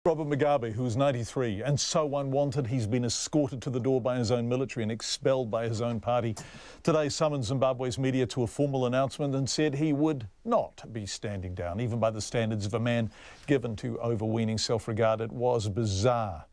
Robert Mugabe, who is 93 and so unwanted, he's been escorted to the door by his own military and expelled by his own party, today summoned Zimbabwe's media to a formal announcement and said he would not be standing down, even by the standards of a man given to overweening self-regard. It was bizarre.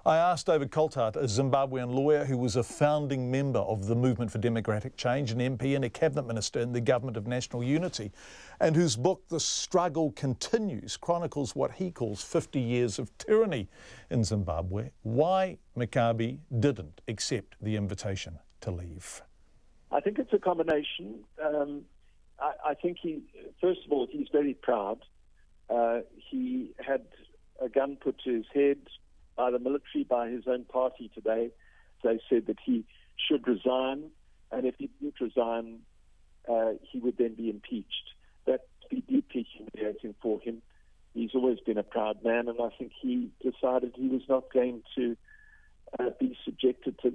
I asked David Coltart, a Zimbabwean lawyer who was a founding member of the Movement for Democratic Change, an MP and a cabinet minister in the Government of National Unity, and whose book The Struggle Continues chronicles what he calls 50 years of tyranny in Zimbabwe, why Mugabe didn't accept the invitation to leave. I think it's a combination. I think first of all, he's very proud. He had a gun put to his head by the military, by his own party today. They said that he should resign, and if he didn't resign, he would then be impeached. That would be deeply humiliating for him. He's always been a proud man, and I think he decided he was not going to be subjected to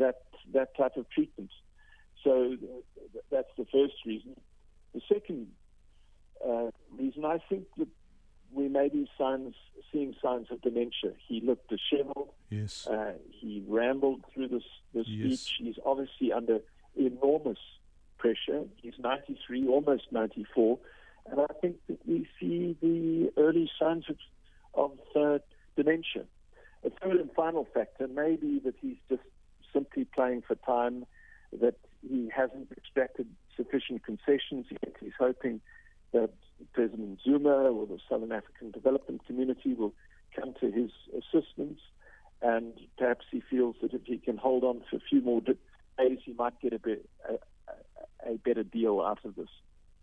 that type of treatment. So that's the first reason. The second reason, I think that we may be seeing signs of dementia. He looked disheveled. Yes. He rambled through this Yes. speech. He's obviously under enormous pressure. He's 93, almost 94. And I think that we see the early signs of dementia. A third and final factor may be that he's just simply playing for time, that he hasn't extracted sufficient concessions yet. He's hoping that President Zuma or the Southern African Development Community will come to his assistance, and perhaps he feels that if he can hold on for a few more days, he might get a better deal out of this.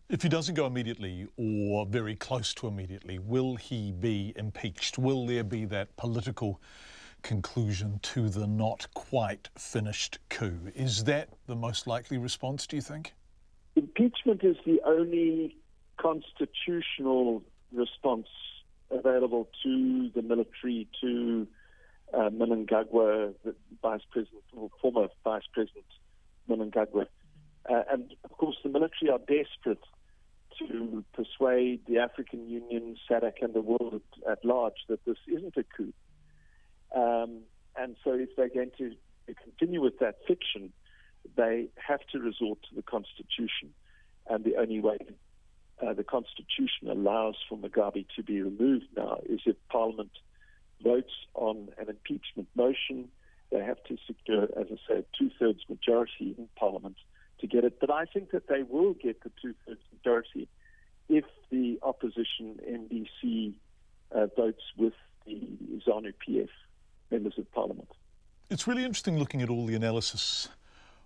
If he doesn't go immediately or very close to immediately, will he be impeached? Will there be that political conclusion to the not quite finished coup? Is that the most likely response, do you think? Impeachment is the only constitutional response available to the military, to Mnangagwa, the Vice President, or former Vice President Mnangagwa. And of course, the military are desperate to persuade the African Union, SADC, and the world at large that this isn't a coup. And so if they're going to continue with that fiction, they have to resort to the Constitution. And the only way the Constitution allows for Mugabe to be removed now is if Parliament votes on an impeachment motion. They have to secure, as I said, two-thirds majority in Parliament to get it. But I think that they will get the two-thirds majority if the opposition NDC votes with the ZANU-PF members of Parliament. It's really interesting looking at all the analysis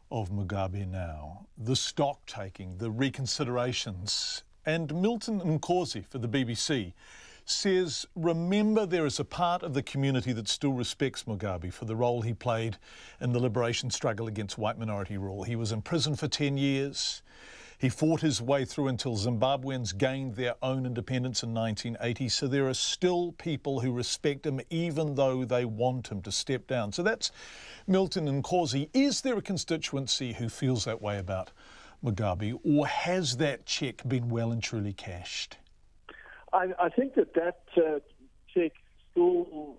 of Mugabe now, the stock-taking, the reconsiderations. And Milton Nkosi for the BBC says, remember, there is a part of the community that still respects Mugabe for the role he played in the liberation struggle against white minority rule. He was in prison for 10 years. He fought his way through until Zimbabweans gained their own independence in 1980. So there are still people who respect him even though they want him to step down. So that's Milton Nkosi. Is there a constituency who feels that way about Mugabe, or has that check been well and truly cashed? I think that check still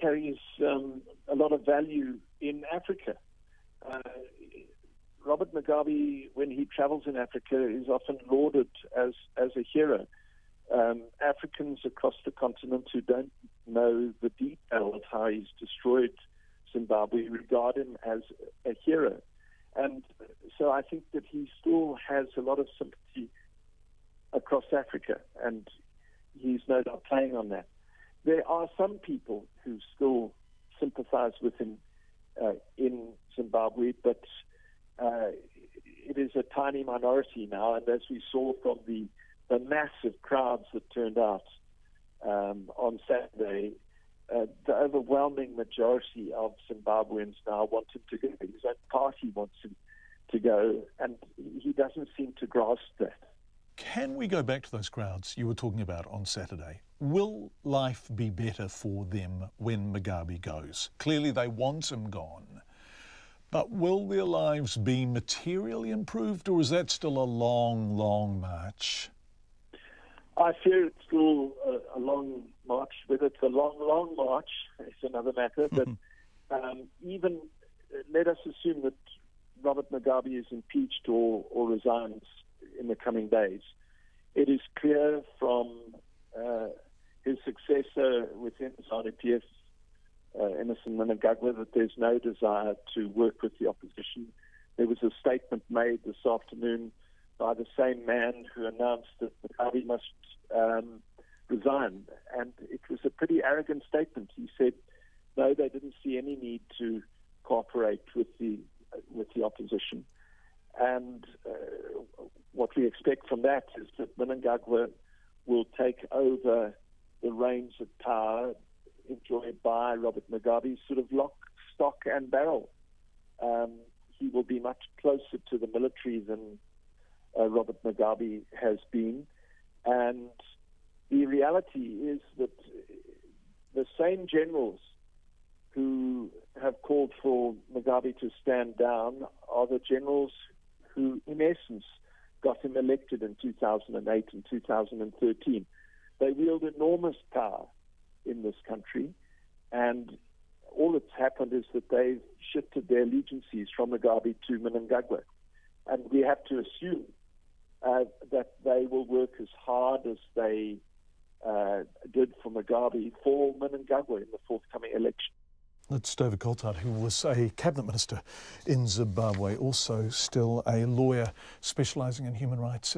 carries a lot of value in Africa. Robert Mugabe, when he travels in Africa, is often lauded as a hero. Africans across the continent who don't know the detail of how he's destroyed Zimbabwe regard him as a hero. And so I think that he still has a lot of sympathy across Africa, and he's no doubt playing on that. There are some people who still sympathize with him in Zimbabwe, but it is a tiny minority now, and as we saw from the massive crowds that turned out on Saturday, the overwhelming majority of Zimbabweans now want him to go. His own party wants him to go, and he doesn't seem to grasp that. Can we go back to those crowds you were talking about on Saturday? Will life be better for them when Mugabe goes? Clearly they want him gone. But will their lives be materially improved, or is that still a long, long march? I fear it's still a long march. Whether a long, long march. It's another matter. But even let us assume that Robert Mugabe is impeached or resigns in the coming days. It is clear from his successor within ZANU-PF, Emmerson Mnangagwa, that there's no desire to work with the opposition. There was a statement made this afternoon by the same man who announced that Mugabe must resign, and it was a pretty arrogant statement. He said, no, they didn't see any need to cooperate with the opposition. And what we expect from that is that Mnangagwa will take over the reins of power enjoyed by Robert Mugabe, sort of lock, stock and barrel. He will be much closer to the military than Robert Mugabe has been. And the reality is that the same generals who have called for Mugabe to stand down are the generals who, in essence, got him elected in 2008 and 2013. They wield enormous power in this country, and all that's happened is that they've shifted their allegiances from Mugabe to Mnangagwa. And we have to assume that they will work as hard as they did for Mugabe for Mnangagwa in the forthcoming election. That's David Coltart, who was a cabinet minister in Zimbabwe, also still a lawyer specialising in human rights.